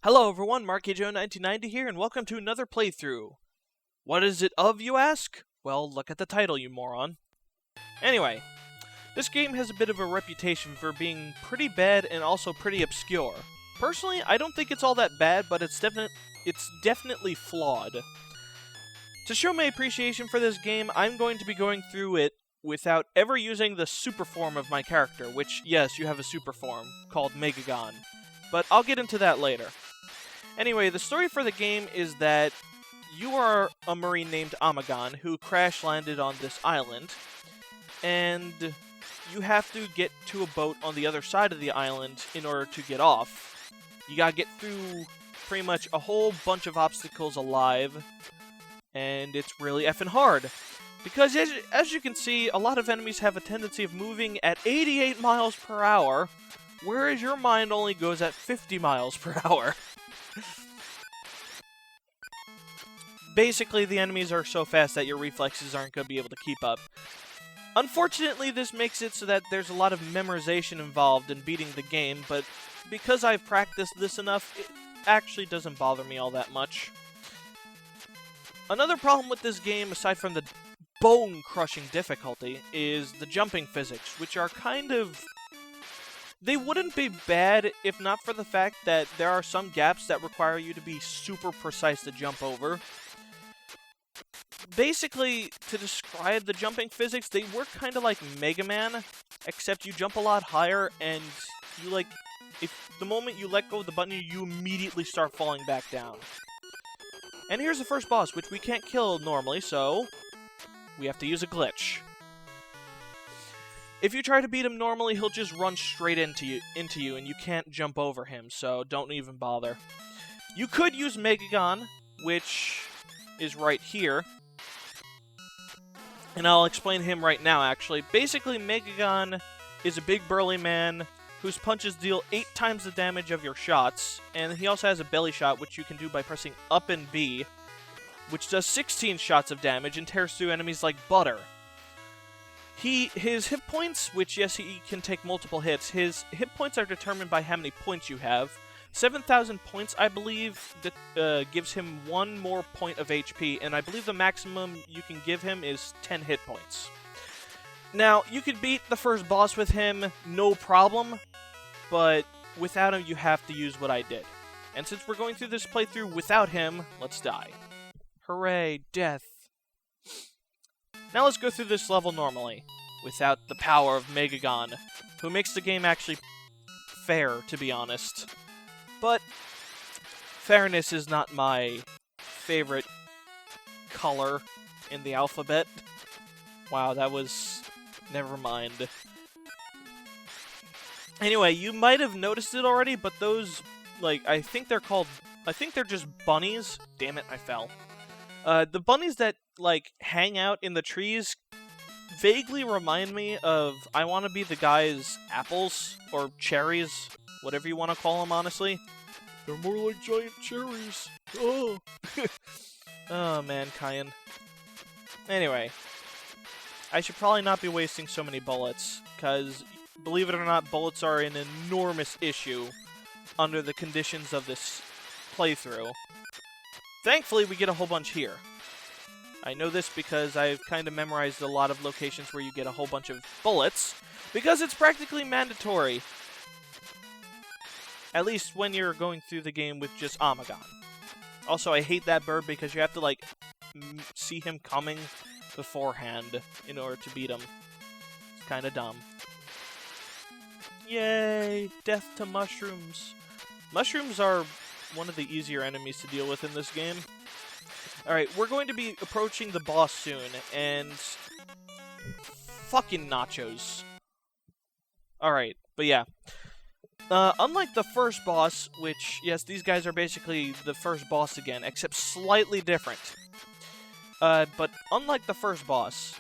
Hello everyone, MJ1990 here, and welcome to another playthrough. What is it of, you ask? Well, look at the title, you moron. Anyway, this game has a bit of a reputation for being pretty bad and also pretty obscure. Personally, I don't think it's all that bad, but it's definitely flawed. To show my appreciation for this game, I'm going to be going through it without ever using the super form of my character, which, yes, you have a super form, called Megagon. But I'll get into that later. Anyway, the story for the game is that you are a marine named Amagon who crash-landed on this island, and you have to get to a boat on the other side of the island in order to get off. You gotta get through pretty much a whole bunch of obstacles alive, and it's really effing hard. Because as you can see, a lot of enemies have a tendency of moving at 88 miles per hour, whereas your mind only goes at 50 miles per hour. Basically, the enemies are so fast that your reflexes aren't going to be able to keep up. Unfortunately, this makes it so that there's a lot of memorization involved in beating the game, but because I've practiced this enough, it actually doesn't bother me all that much. Another problem with this game, aside from the bone-crushing difficulty, is the jumping physics, which are kind of... They wouldn't be bad if not for the fact that there are some gaps that require you to be super precise to jump over. Basically, to describe the jumping physics, they work kind of like Mega Man, except you jump a lot higher, and you if the moment you let go of the button, you immediately start falling back down. And here's the first boss, which we can't kill normally, so we have to use a glitch. If you try to beat him normally, he'll just run straight into you, and you can't jump over him, so don't even bother. You could use Megagon, which is right here. And I'll explain him right now, actually. Basically, Megagon is a big burly man whose punches deal 8 times the damage of your shots, and he also has a belly shot, which you can do by pressing up and B, which does 16 shots of damage and tears through enemies like butter. His hit points, which, yes, he can take multiple hits, his hit points are determined by how many points you have. 7,000 points, I believe, that gives him 1 more point of HP, and I believe the maximum you can give him is 10 hit points. Now, you could beat the first boss with him, no problem, but without him, you have to use what I did. And since we're going through this playthrough without him, let's die. Hooray, death. Now let's go through this level normally, without the power of Megagon, who makes the game actually fair, to be honest. But fairness is not my favorite color in the alphabet. Wow, that was... never mind. Anyway, you might have noticed it already, but those, I think they're just bunnies. Damn it, I fell. The bunnies that, hang out in the trees vaguely remind me of I Want to Be the Guy's apples, or cherries, whatever you want to call them, honestly. They're more like giant cherries. Oh, oh man, Kyan. Anyway, I should probably not be wasting so many bullets, because, believe it or not, bullets are an enormous issue under the conditions of this playthrough. Thankfully, we get a whole bunch here. I know this because I've kind of memorized a lot of locations where you get a whole bunch of bullets, because it's practically mandatory. At least when you're going through the game with just Amagon. Also, I hate that bird because you have to, see him coming beforehand in order to beat him. It's kind of dumb. Yay! Death to mushrooms. Mushrooms are one of the easier enemies to deal with in this game. Alright, we're going to be approaching the boss soon, and... fucking nachos. Alright, but yeah. Unlike the first boss, which, yes, these guys are basically the first boss again, except slightly different. But unlike the first boss,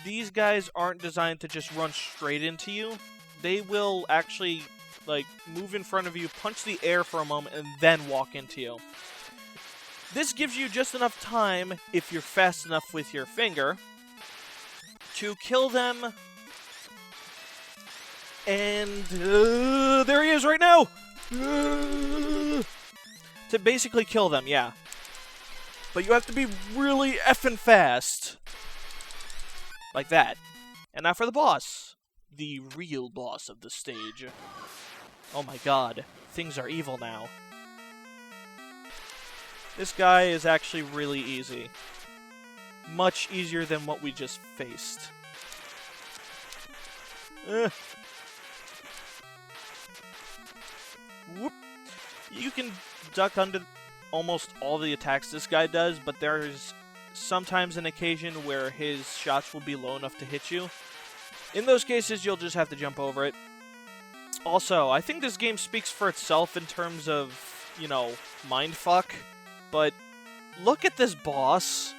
these guys aren't designed to just run straight into you. They will actually, move in front of you, punch the air for a moment, and then walk into you. This gives you just enough time, if you're fast enough with your finger, to kill them. And there he is right now! to basically kill them, yeah. But you have to be really effing fast. Like that. And now for the boss. The real boss of the stage. Oh my god. Things are evil now. This guy is actually really easy. Much easier than what we just faced. Whoop. You can duck under almost all the attacks this guy does, but there's sometimes an occasion where his shots will be low enough to hit you. In those cases, you'll just have to jump over it. Also, I think this game speaks for itself in terms of, you know, mindfuck, but look at this boss.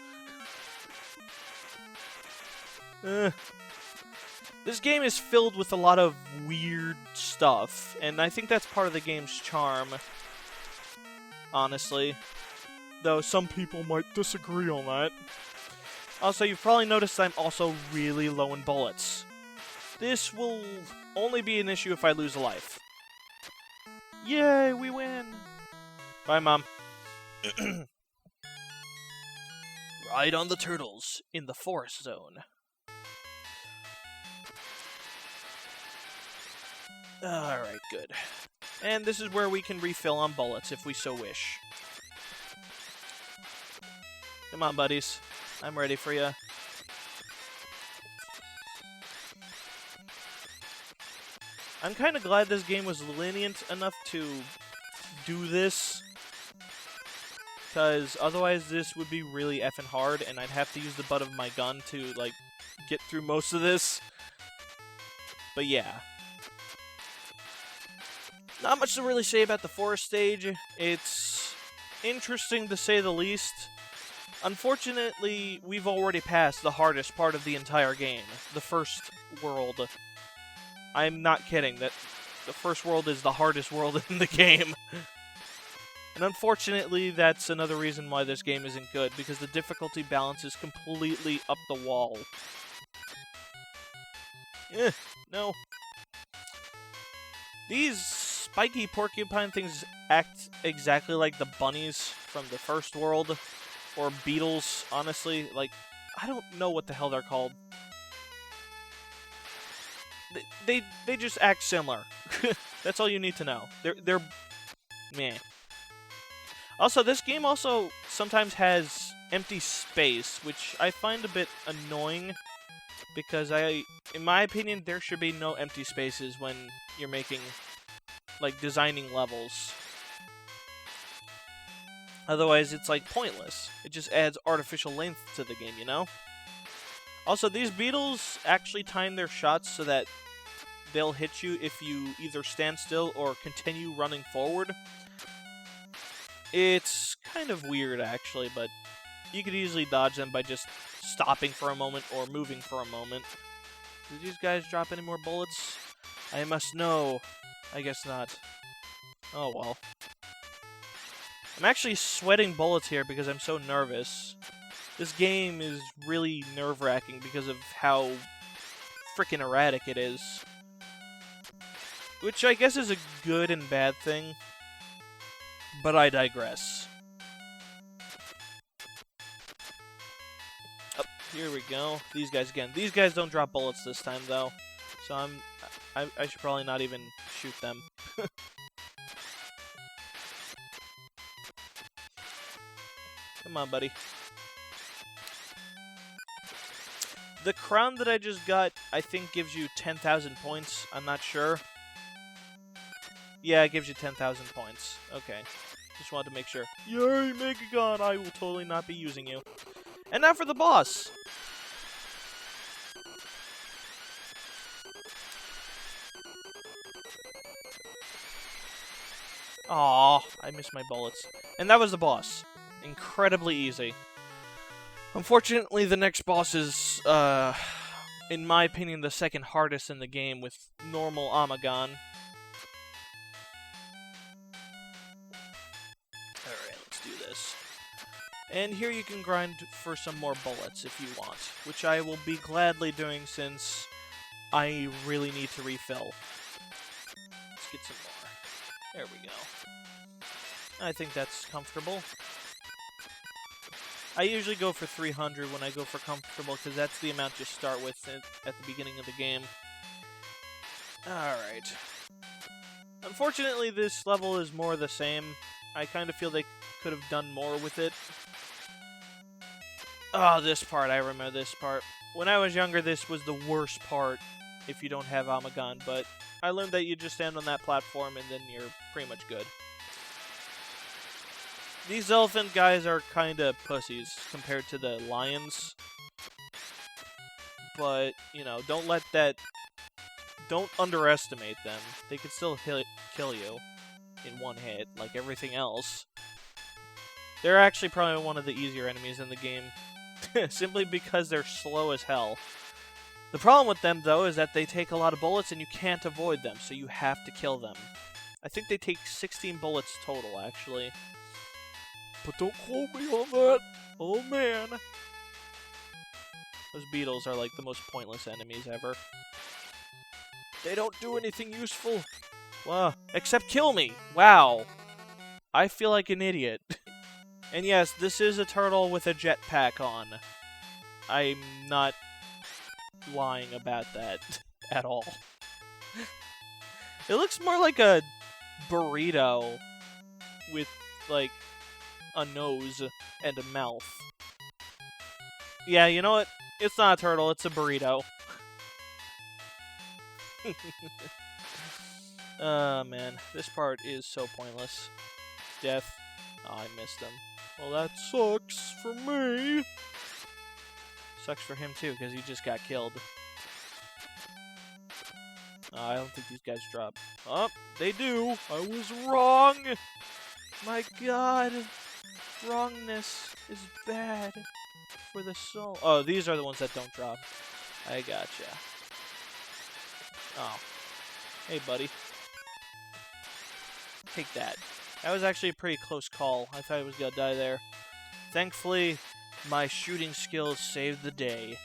This game is filled with a lot of weird stuff, and I think that's part of the game's charm, honestly. Though some people might disagree on that. Also, you've probably noticed I'm also really low in bullets. This will only be an issue if I lose a life. Yay, we win! Bye, Mom. Ride on the turtles in the forest zone. Alright, good. And this is where we can refill on bullets if we so wish. Come on, buddies. I'm ready for you. I'm kind of glad this game was lenient enough to do this. Because otherwise this would be really effing hard, and I'd have to use the butt of my gun to, like, get through most of this. But yeah. Not much to really say about the forest stage. It's interesting to say the least. Unfortunately, we've already passed the hardest part of the entire game. The first world. I'm not kidding. That the first world is the hardest world in the game. And unfortunately, that's another reason why this game isn't good, because the difficulty balance is completely up the wall. No. These spiky porcupine things act exactly like the bunnies from the first world. Or beetles, honestly. Like, I don't know what the hell they're called. They just act similar. That's all you need to know. They're meh. Also, this game also sometimes has empty space, which I find a bit annoying, because in my opinion, there should be no empty spaces when you're making, like, designing levels. Otherwise, it's, like, pointless. It just adds artificial length to the game, you know? Also, these beetles actually time their shots so that they'll hit you if you either stand still or continue running forward. It's kind of weird, actually, but you could easily dodge them by just stopping for a moment or moving for a moment. Did these guys drop any more bullets? I must know. I guess not. Oh, well. I'm actually sweating bullets here because I'm so nervous. This game is really nerve-wracking because of how freaking erratic it is. Which I guess is a good and bad thing. But I digress. Oh, here we go. These guys again. These guys don't drop bullets this time, though. So I should probably not even shoot them. Come on, buddy. The crown that I just got, I think, gives you 10,000 points. I'm not sure. Yeah, it gives you 10,000 points. Okay. Just wanted to make sure. Yay, Megagon! I will totally not be using you. And now for the boss! Aw, I missed my bullets. And that was the boss. Incredibly easy. Unfortunately, the next boss is, in my opinion, the second hardest in the game with normal Amagon. Alright, let's do this. And here you can grind for some more bullets if you want, which I will be gladly doing since I really need to refill. Let's get some more. There we go. I think that's comfortable. I usually go for 300 when I go for comfortable, because that's the amount you start with at the beginning of the game. Alright. Unfortunately, this level is more the same. I kind of feel they could have done more with it. Oh, this part. I remember this part. When I was younger, this was the worst part if you don't have Amagon, but I learned that you just stand on that platform and then you're pretty much good. These elephant guys are kind of pussies compared to the lions. But, you know, don't underestimate them. They can still kill you in one hit, like everything else. They're actually probably one of the easier enemies in the game, simply because they're slow as hell. The problem with them, though, is that they take a lot of bullets and you can't avoid them, so you have to kill them. I think they take 16 bullets total, actually. But don't quote me on that! Oh, man! Those beetles are like the most pointless enemies ever. They don't do anything useful. Wow. Except kill me! Wow. I feel like an idiot. And yes, this is a turtle with a jetpack on. I'm not lying about that at all. It looks more like a burrito with, like, a nose and a mouth. Yeah, you know what? It's not a turtle, it's a burrito. Oh, man. This part is so pointless. Death. Oh, I missed him. Well, that sucks for me. Sucks for him, too, because he just got killed. Oh, I don't think these guys drop. Oh, they do. I was wrong. My god. Wrongness is bad for the soul. Oh, these are the ones that don't drop. I gotcha. Oh. Hey, buddy. Take that. That was actually a pretty close call. I thought I was gonna die there. Thankfully, my shooting skills saved the day.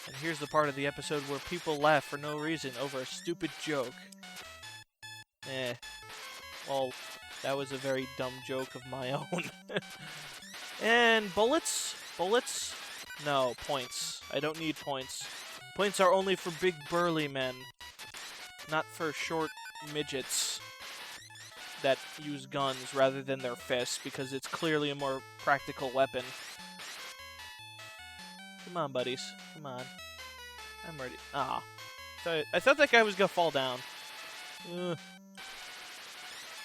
And here's the part of the episode where people laugh for no reason over a stupid joke. Well, that was a very dumb joke of my own. And bullets? Bullets? No, points. I don't need points. Points are only for big burly men. Not for short midgets that use guns rather than their fists, because it's clearly a more practical weapon. Come on, buddies. Come on. I'm ready. Ah. I thought that guy was gonna fall down.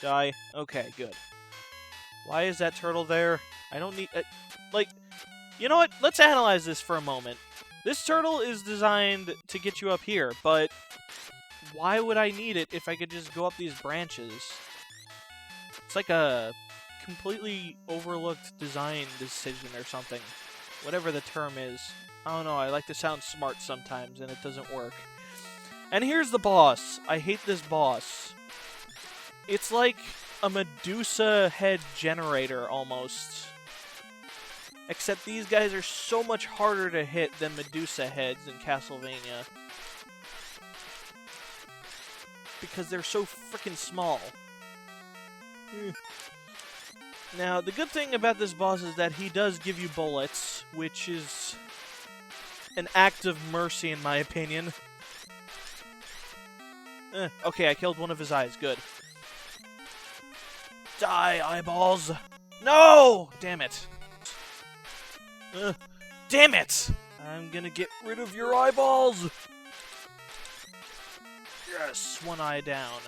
Die. Okay, good. Why is that turtle there? I don't need... like, you know what? Let's analyze this for a moment. This turtle is designed to get you up here, but why would I need it if I could just go up these branches? It's like a completely overlooked design decision or something. Whatever the term is. I don't know, I like to sound smart sometimes, and it doesn't work. And here's the boss. I hate this boss. It's like a Medusa head generator, almost. Except these guys are so much harder to hit than Medusa heads in Castlevania. Because they're so freaking small. Now, the good thing about this boss is that he does give you bullets, which is an act of mercy in my opinion. Okay, I killed one of his eyes. Good. Die, eyeballs! No! Damn it. Damn it! I'm gonna get rid of your eyeballs! Yes, one eye down.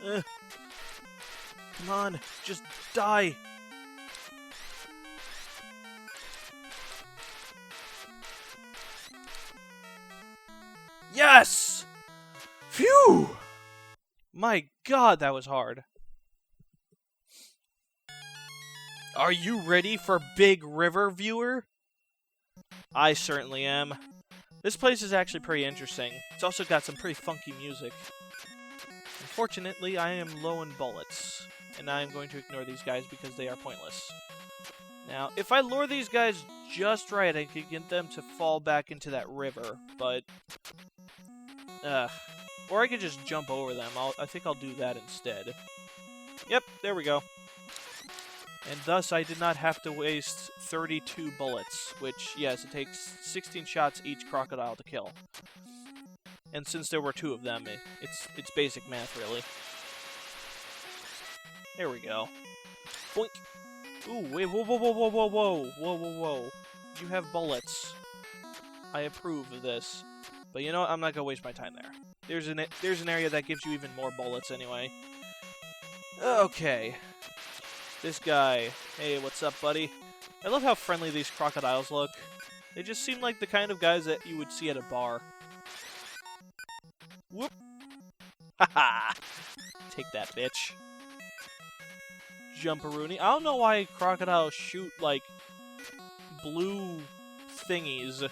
Come on, just die! Yes! Phew! My god, that was hard. Are you ready for Big River, viewer? I certainly am. This place is actually pretty interesting. It's also got some pretty funky music. Unfortunately, I am low in bullets, and I am going to ignore these guys because they are pointless. Now, if I lure these guys just right, I could get them to fall back into that river, but... Or I could just jump over them. I think I'll do that instead. Yep, there we go. And thus, I did not have to waste 32 bullets, which, yes, it takes 16 shots each crocodile to kill. And since there were 2 of them, it's basic math, really. There we go. Boink! Ooh, wait, whoa, whoa, whoa, whoa, whoa, whoa, whoa, whoa, whoa. You have bullets. I approve of this. But you know what? I'm not gonna waste my time there. There's an area that gives you even more bullets anyway. Okay. This guy. Hey, what's up, buddy? I love how friendly these crocodiles look. They just seem like the kind of guys that you would see at a bar. Whoop! Haha! Take that, bitch. Jumperoonie. I don't know why crocodiles shoot, like, blue thingies.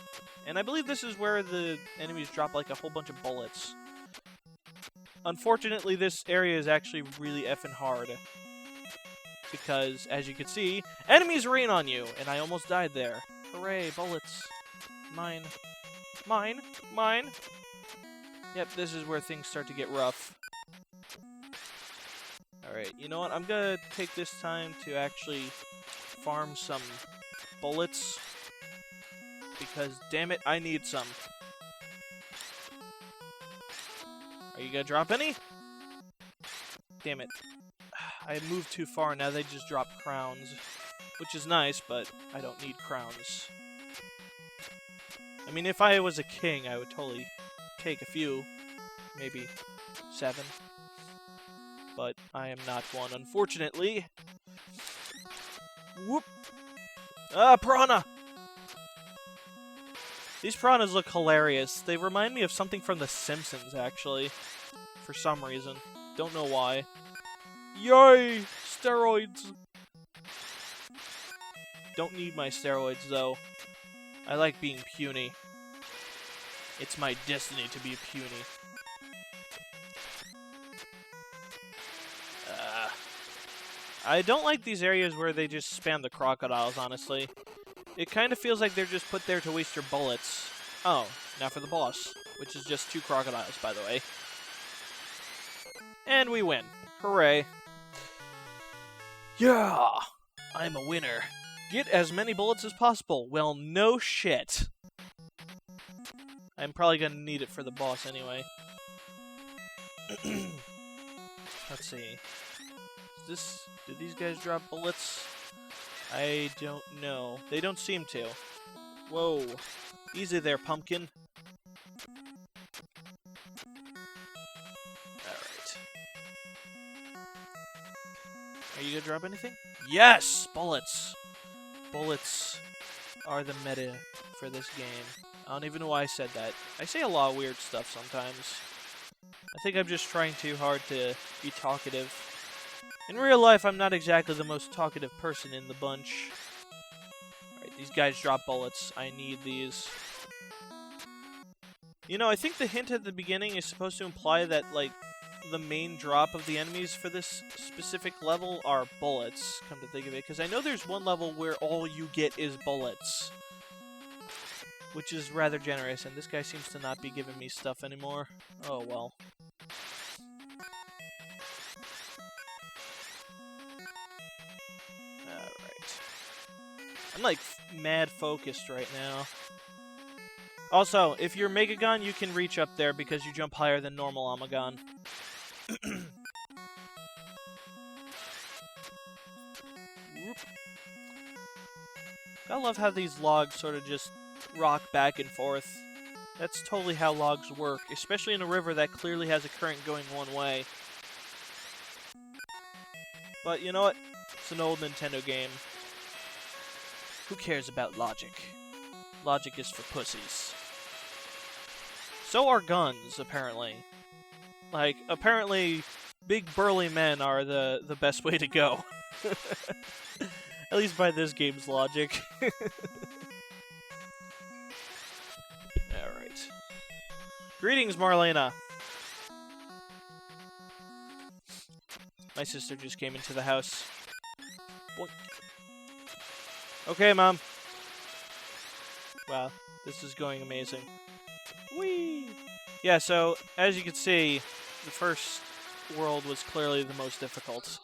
And I believe this is where the enemies drop, like, a whole bunch of bullets. Unfortunately, this area is actually really effing hard. Because, as you can see, enemies rain on you, and I almost died there. Hooray, bullets. Mine. Mine. Mine. Yep, this is where things start to get rough. Alright, you know what? I'm gonna take this time to actually farm some bullets. Because, damn it, I need some. Are you gonna drop any? Damn it. I moved too far, now they just drop crowns. Which is nice, but I don't need crowns. I mean, if I was a king, I would totally take a few. Maybe 7. But I am not one, unfortunately. Whoop! Ah, piranha! These piranhas look hilarious. They remind me of something from The Simpsons, actually. For some reason. Don't know why. Yay! Steroids! Don't need my steroids, though. I like being puny. It's my destiny to be puny. I don't like these areas where they just spam the crocodiles, honestly. It kind of feels like they're just put there to waste your bullets. Oh, now for the boss, which is just 2 crocodiles, by the way. And we win. Hooray. Yeah! I'm a winner. Get as many bullets as possible. Well, no shit. I'm probably gonna need it for the boss anyway. Let's see. Do these guys drop bullets? I don't know. They don't seem to. Whoa. Easy there, pumpkin. Alright. Are you gonna drop anything? Yes! Bullets! Bullets are the meta for this game. I don't even know why I said that. I say a lot of weird stuff sometimes. I think I'm just trying too hard to be talkative. In real life, I'm not exactly the most talkative person in the bunch. Alright, these guys drop bullets. I need these. You know, I think the hint at the beginning is supposed to imply that, like, the main drop of the enemies for this specific level are bullets, come to think of it. Because I know there's one level where all you get is bullets. Which is rather generous, and this guy seems to not be giving me stuff anymore. Oh, well. I'm like mad focused right now. Also, if you're Megagon, you can reach up there because you jump higher than normal Amagon. I love how these logs sort of just rock back and forth. That's totally how logs work, especially in a river that clearly has a current going one way. But you know what? It's an old Nintendo game. Who cares about logic? Logic is for pussies. So are guns, apparently. Like, apparently, big burly men are the best way to go. At least by this game's logic. Alright. Greetings, Marlena! My sister just came into the house. Boink. Okay, Mom. Wow, this is going amazing. Whee! Yeah, so, as you can see, the first world was clearly the most difficult.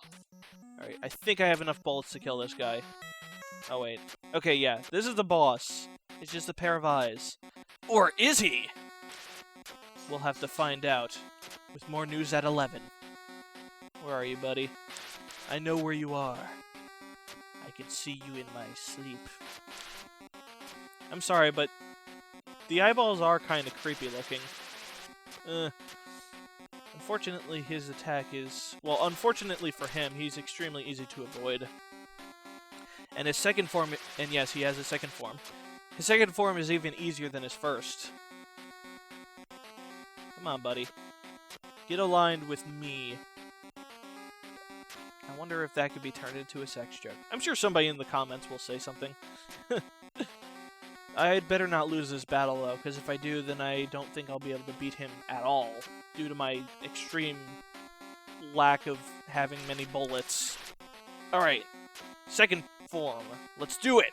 Alright, I think I have enough bullets to kill this guy. Oh, wait. Okay, yeah, this is the boss. It's just a pair of eyes. Or is he? We'll have to find out. With more news at 11. Where are you, buddy? I know where you are. I can see you in my sleep. I'm sorry, but the eyeballs are kind of creepy looking. Unfortunately, his attack is... Well, unfortunately for him, he's extremely easy to avoid. And his second form... And yes, he has a second form. His second form is even easier than his first. Come on, buddy. Get aligned with me. I wonder if that could be turned into a sex joke. I'm sure somebody in the comments will say something. I'd better not lose this battle, though, because if I do, then I don't think I'll be able to beat him at all, due to my extreme lack of having many bullets. Alright, second form. Let's do it!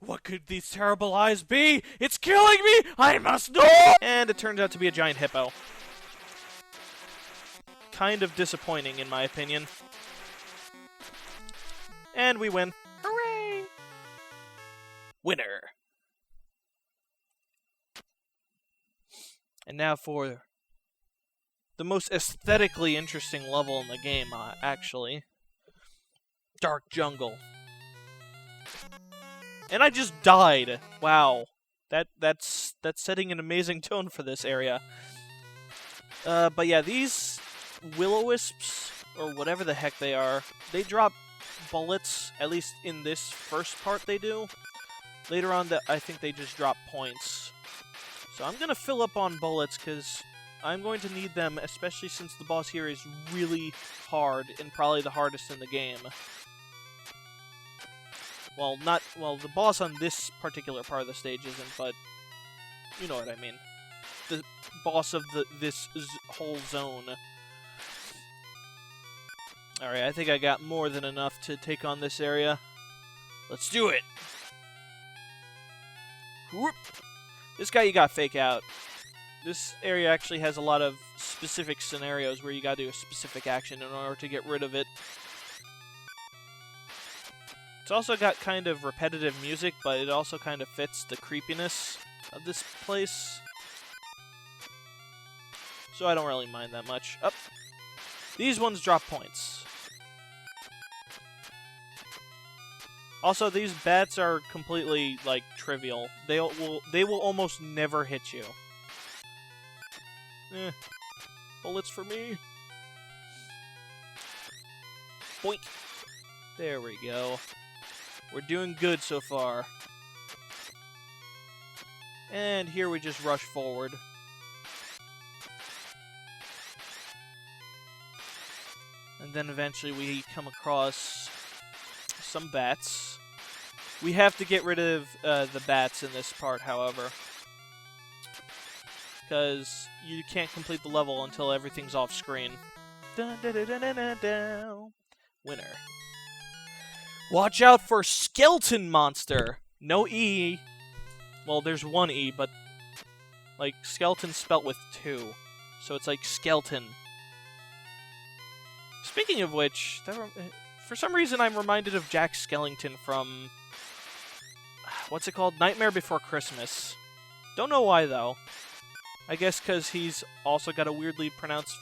What could these terrible eyes be? It's killing me! I must know! And it turns out to be a giant hippo. Kind of disappointing, in my opinion. And we win. Hooray! Winner. And now for the most aesthetically interesting level in the game, actually. Dark Jungle. And I just died. Wow. That's setting an amazing tone for this area. But yeah, these will-o-wisps, or whatever the heck they are, they drop bullets, at least in this first part they do. Later on, I think they just drop points. So I'm going to fill up on bullets, because I'm going to need them, especially since the boss here is really hard, and probably the hardest in the game. Well, the boss on this particular part of the stage isn't, but you know what I mean. The boss of this whole zone. Alright, I think I got more than enough to take on this area. Let's do it! Whoop. This guy you gotta fake out. This area actually has a lot of specific scenarios where you gotta do a specific action in order to get rid of it. It's also got kind of repetitive music, but it also kind of fits the creepiness of this place. So I don't really mind that much. Up. These ones drop points. Also, these bats are completely, like, trivial. They will almost never hit you. Bullets for me. Boink. There we go. We're doing good so far. And here we just rush forward. And then eventually we come across some bats. We have to get rid of the bats in this part, however. Because you can't complete the level until everything's off screen. Dun, dun, dun, dun, dun, dun, dun. Winner. Watch out for Skeleton Monster! No E. Well, there's one E, but like skeleton spelt with 2. So it's like skeleton. Speaking of which, for some reason I'm reminded of Jack Skellington from... What's it called? Nightmare Before Christmas. Don't know why, though. I guess because he's also got a weirdly pronounced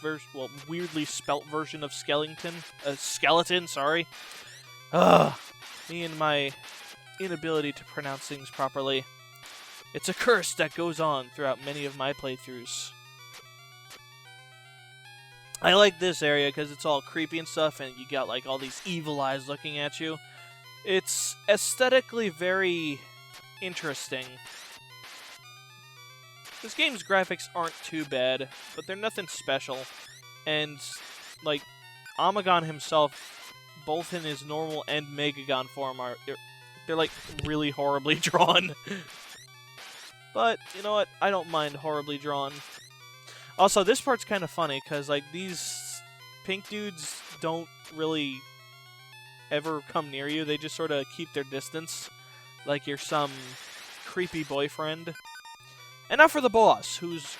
weirdly spelt version of Skellington. Skeleton, sorry. Ugh. Me and my inability to pronounce things properly. It's a curse that goes on throughout many of my playthroughs. I like this area because it's all creepy and stuff, and you got like all these evil eyes looking at you. It's aesthetically very interesting. This game's graphics aren't too bad, but they're nothing special. And, like, Amagon himself, both in his normal and Megagon form, they're like, really horribly drawn. But, you know what? I don't mind horribly drawn. Also, this part's kind of funny, because, like, these pink dudes don't really ever come near you. They just sort of keep their distance, like you're some creepy boyfriend. And now for the boss, who's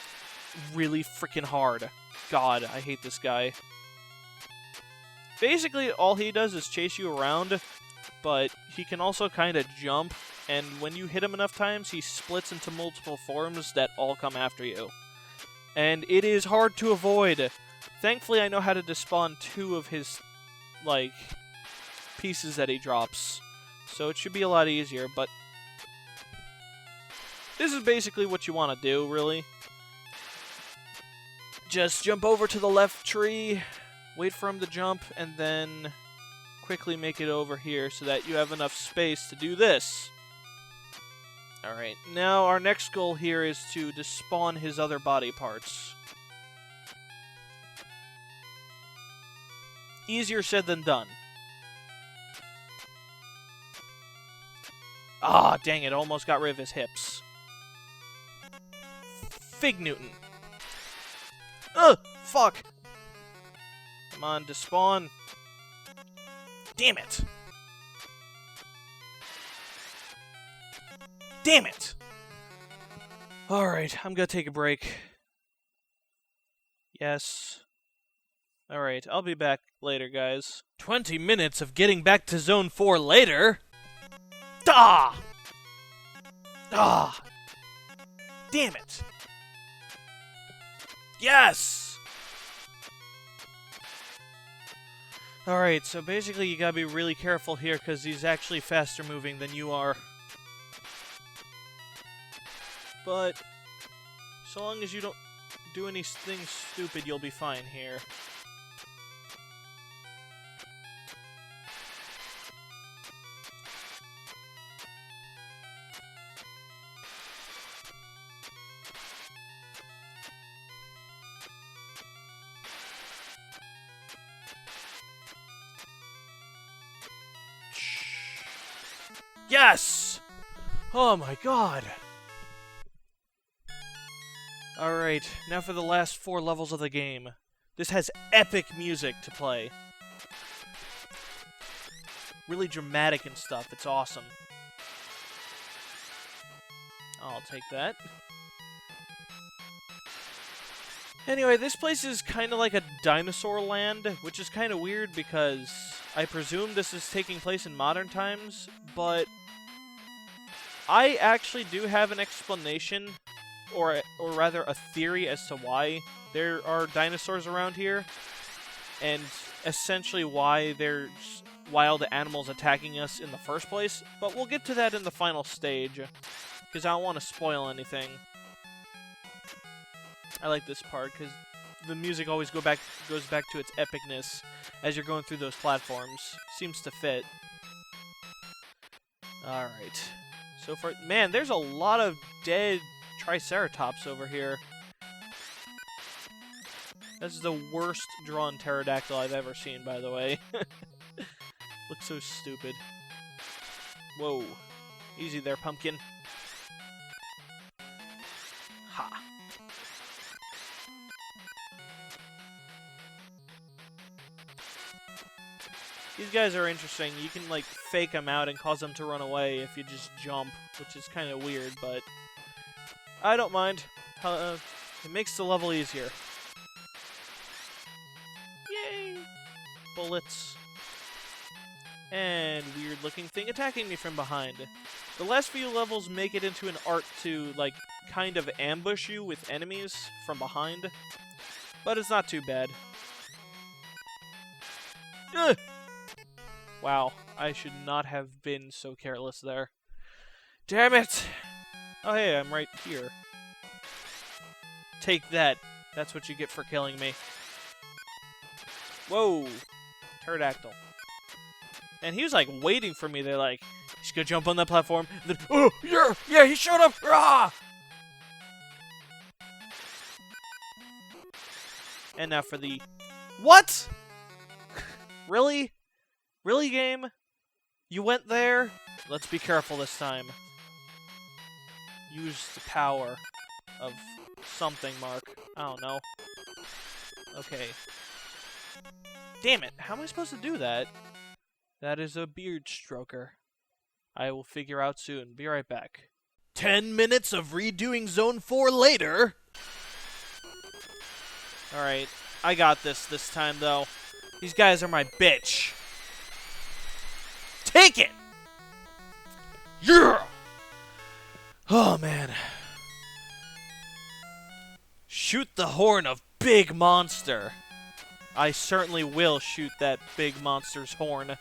really freaking hard. God, I hate this guy. Basically, all he does is chase you around, but he can also kind of jump, and when you hit him enough times, he splits into multiple forms that all come after you. And it is hard to avoid. Thankfully, I know how to despawn 2 of his, like, pieces that he drops, so it should be a lot easier, but this is basically what you want to do, really. Just jump over to the left tree, wait for him to jump, and then quickly make it over here so that you have enough space to do this. Alright, now our next goal here is to despawn his other body parts. Easier said than done. Ah, dang it, almost got rid of his hips. Fig Newton. Ugh! Fuck! Come on, despawn. Damn it! Damn it! Alright, I'm gonna take a break. Yes. Alright, I'll be back later, guys. 20 minutes of getting back to Zone 4 later! Ah! Ah! Damn it! Yes! Alright, so basically you gotta be really careful here because he's actually faster moving than you are. But so long as you don't do anything stupid, you'll be fine here. Yes! Oh my god! Alright, now for the last 4 levels of the game. This has epic music to play. Really dramatic and stuff, it's awesome. I'll take that. Anyway, this place is kind of like a dinosaur land, which is kind of weird because I presume this is taking place in modern times, but I actually do have an explanation, or rather a theory as to why there are dinosaurs around here, and essentially why there's wild animals attacking us in the first place, but we'll get to that in the final stage, because I don't want to spoil anything. I like this part, because the music always goes back to its epicness as you're going through those platforms. Seems to fit. Alright. So far, man, there's a lot of dead Triceratops over here. That's the worst drawn pterodactyl I've ever seen, by the way. Looks so stupid. Whoa. Easy there, pumpkin. Ha. These guys are interesting. You can, like, fake them out and cause them to run away if you just jump, which is kind of weird, but I don't mind. It makes the level easier. Yay! Bullets. And weird-looking thing attacking me from behind. The last few levels make it into an art to, like, kind of ambush you with enemies from behind, but it's not too bad. Ugh! Wow, I should not have been so careless there. Damn it! Oh hey, I'm right here. Take that. That's what you get for killing me. Whoa! Pterodactyl. And he was like waiting for me. They're like, he's gonna jump on that platform. Then, oh, yeah, he showed up! Rah! And now for the... What? Really? Really, game? You went there? Let's be careful this time. Use the power of something, Mark. I don't know. Okay. Damn it, how am I supposed to do that? That is a beard stroker. I will figure out soon. Be right back. 10 minutes of redoing Zone 4 later. Alright, I got this time, though. These guys are my bitch. Take it! Yeah! Oh, man. Shoot the horn of Big Monster. I certainly will shoot that big monster's horn.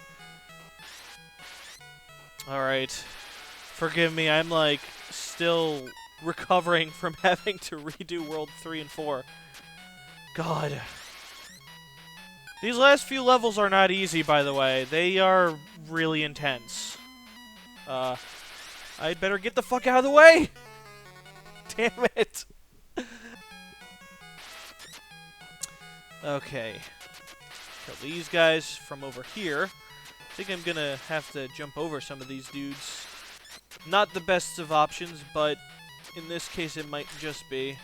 Alright. Forgive me, I'm, like, still recovering from having to redo World 3 and 4. God. These last few levels are not easy, by the way. They are really intense. I'd better get the fuck out of the way! Damn it! Okay. Kill these guys from over here. I think I'm gonna have to jump over some of these dudes. Not the best of options, but in this case it might just be.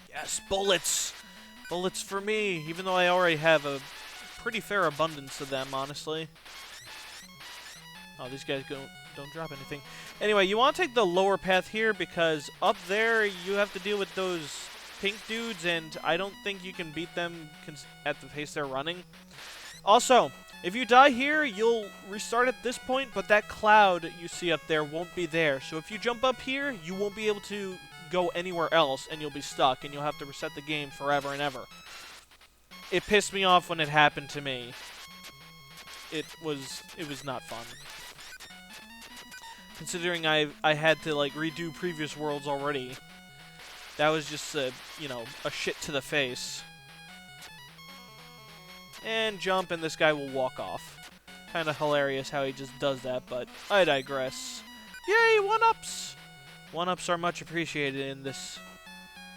Yes, bullets! Bullets for me, even though I already have a pretty fair abundance of them, honestly. Oh, these guys don't drop anything. Anyway, you want to take the lower path here because up there you have to deal with those pink dudes, and I don't think you can beat them at the pace they're running. Also, if you die here, you'll restart at this point, but that cloud you see up there won't be there. So if you jump up here, you won't be able to go anywhere else, and you'll be stuck, and you'll have to reset the game forever and ever. It pissed me off when it happened to me. It was not fun. Considering I had to, like, redo previous worlds already. That was just a shit to the face. And jump, and this guy will walk off. Kind of hilarious how he just does that, but I digress. Yay, one-ups! One-ups are much appreciated in this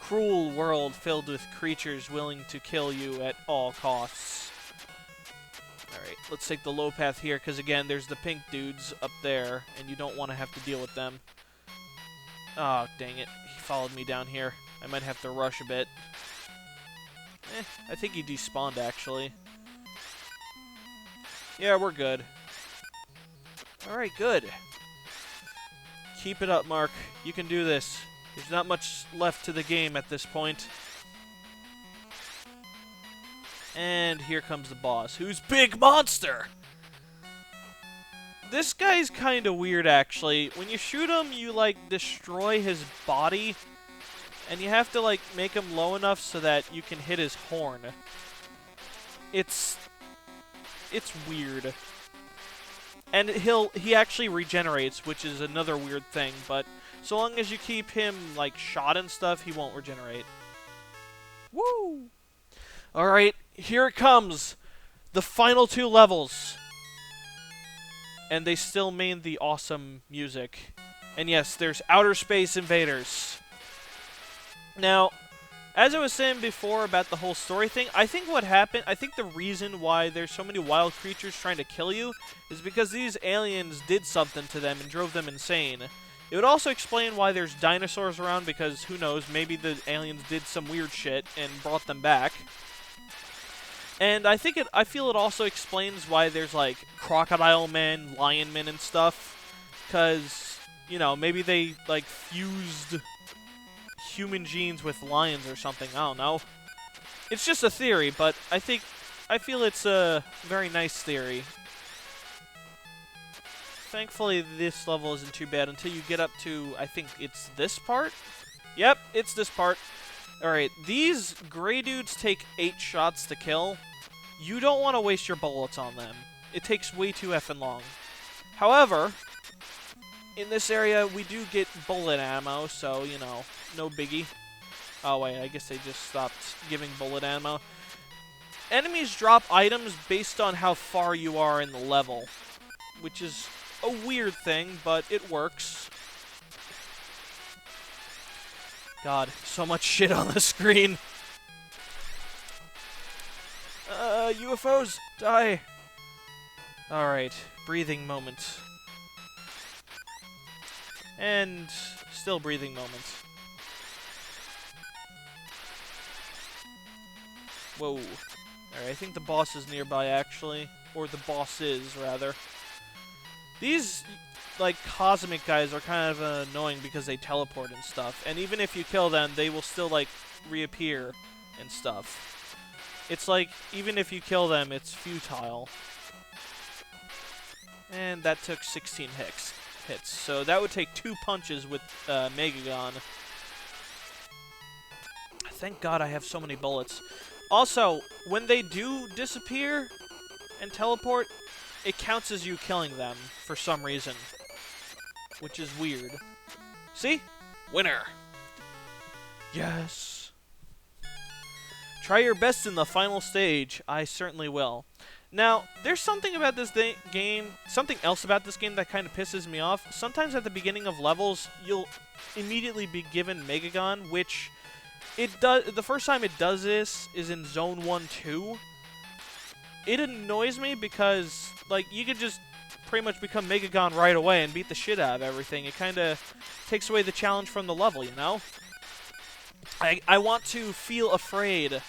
cruel world filled with creatures willing to kill you at all costs. Alright, let's take the low path here, because again, there's the pink dudes up there, and you don't want to have to deal with them. Oh, dang it. He followed me down here. I might have to rush a bit. I think he despawned, actually. Yeah, we're good. Alright, good. Keep it up, Mark. You can do this. There's not much left to the game at this point. And here comes the boss, who's Big Monster! This guy's kind of weird, actually. When you shoot him, you, like, destroy his body. And you have to, like, make him low enough so that you can hit his horn. It's weird. And he actually regenerates, which is another weird thing, but so long as you keep him, like, shot and stuff, he won't regenerate. Woo! Alright, here it comes! The final 2 levels! And they still made the awesome music. And yes, there's Outer Space Invaders. Now, as I was saying before about the whole story thing, I think the reason why there's so many wild creatures trying to kill you is because these aliens did something to them and drove them insane. It would also explain why there's dinosaurs around, because who knows, maybe the aliens did some weird shit and brought them back. And I feel it also explains why there's, like, crocodile men, lion men and stuff, because, you know, maybe they, like, fused human genes with lions or something. I don't know. It's just a theory, but I feel it's a very nice theory. Thankfully, this level isn't too bad until you get up to, I think it's this part? Yep, it's this part. Alright, these gray dudes take 8 shots to kill. You don't want to waste your bullets on them. It takes way too effing long. However, in this area, we do get bullet ammo, so, you know, no biggie. Oh, wait, I guess they just stopped giving bullet ammo. Enemies drop items based on how far you are in the level, which is a weird thing, but it works. God, so much shit on the screen. UFOs, die. Alright, breathing moment. And still breathing moment. Whoa. Alright, I think the boss is nearby, actually. or the bosses, rather. These, like, cosmic guys are kind of annoying because they teleport and stuff. And even if you kill them, they will still, like, reappear and stuff. It's like, even if you kill them, it's futile. And that took 16 hits. So that would take 2 punches with Megagon. Thank God I have so many bullets. Also, when they do disappear and teleport, it counts as you killing them for some reason. Which is weird. See? Winner! Yes! Try your best in the final stage. I certainly will. Now, there's something about this game, something else about this game that kind of pisses me off. Sometimes at the beginning of levels, you'll immediately be given Megagon, which it does. The first time it does this is in Zone 1-2. It annoys me because, like, you could just pretty much become Megagon right away and beat the shit out of everything. It kind of takes away the challenge from the level, you know? I want to feel afraid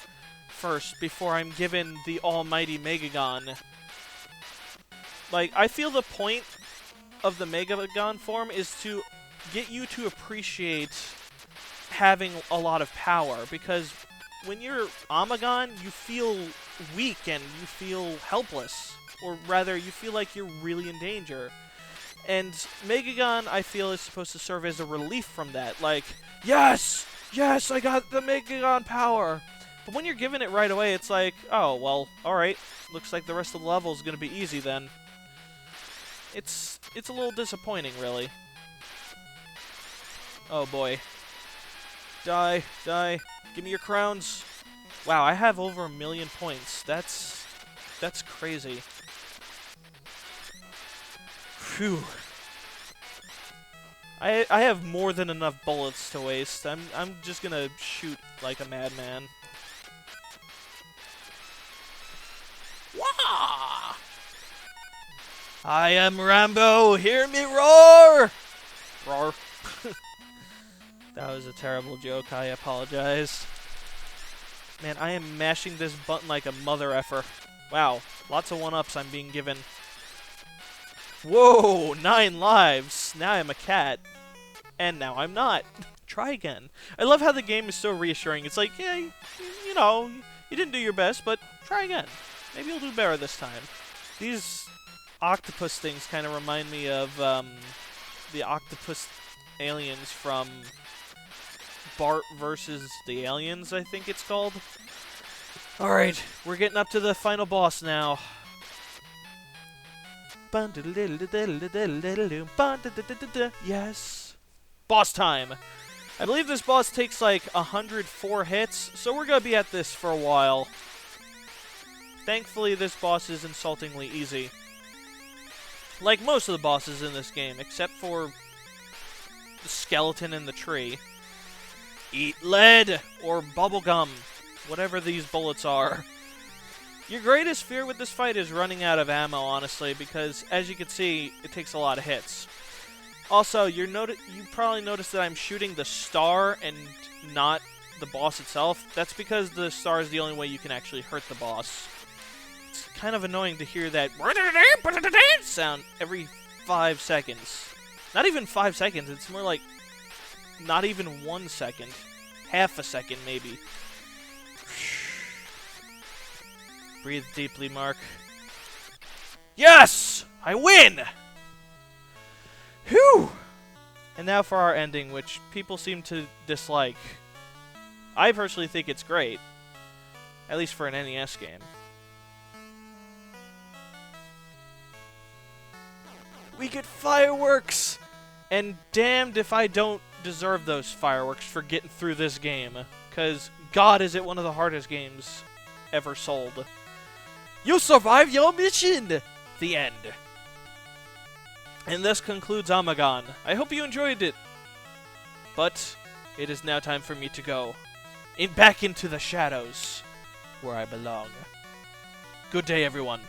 first before I'm given the almighty Megagon. Like, I feel the point of the Megagon form is to get you to appreciate having a lot of power, because when you're Amagon, you feel weak and you feel helpless, or rather, you feel like you're really in danger. And Megagon, I feel, is supposed to serve as a relief from that. Like, yes! Yes, I got the Megagon power! But when you're given it right away, it's like, oh, well, alright. Looks like the rest of the level is going to be easy then. It's a little disappointing, really. Oh, boy. Die, die. Give me your crowns. Wow, I have over 1 million points. That's crazy. Phew. I have more than enough bullets to waste. I'm just gonna shoot like a madman. Wah! I am Rambo. Hear me roar! Roar. That was a terrible joke. I apologize. Man, I am mashing this button like a mother effer. Wow, lots of one-ups I'm being given. Whoa, 9 lives. Now I'm a cat. And now I'm not. Try again. I love how the game is so reassuring. It's like, yeah, you know, you didn't do your best, but try again. Maybe you'll do better this time. These octopus things kind of remind me of the octopus aliens from Bart versus the Aliens, I think it's called. Alright, we're getting up to the final boss now. Yes. Boss time. I believe this boss takes like 104 hits, so we're gonna be at this for a while. Thankfully, this boss is insultingly easy. Like most of the bosses in this game, except for the skeleton in the tree. Eat lead or bubblegum, whatever these bullets are. Your greatest fear with this fight is running out of ammo, honestly, because as you can see, it takes a lot of hits. Also, you probably noticed that I'm shooting the star and not the boss itself. That's because the star is the only way you can actually hurt the boss. It's kind of annoying to hear that sound every 5 seconds. Not even 5 seconds, it's more like not even 1 second. Half a second, maybe. Breathe deeply, Mark. Yes! I win! Whew! And now for our ending, which people seem to dislike. I personally think it's great. At least for an NES game. We get fireworks! And damned if I don't deserve those fireworks for getting through this game. Because, God, is it one of the hardest games ever sold. You survived your mission! The end. And this concludes Amagon. I hope you enjoyed it. But it is now time for me to go. Back into the shadows, where I belong. Good day, everyone.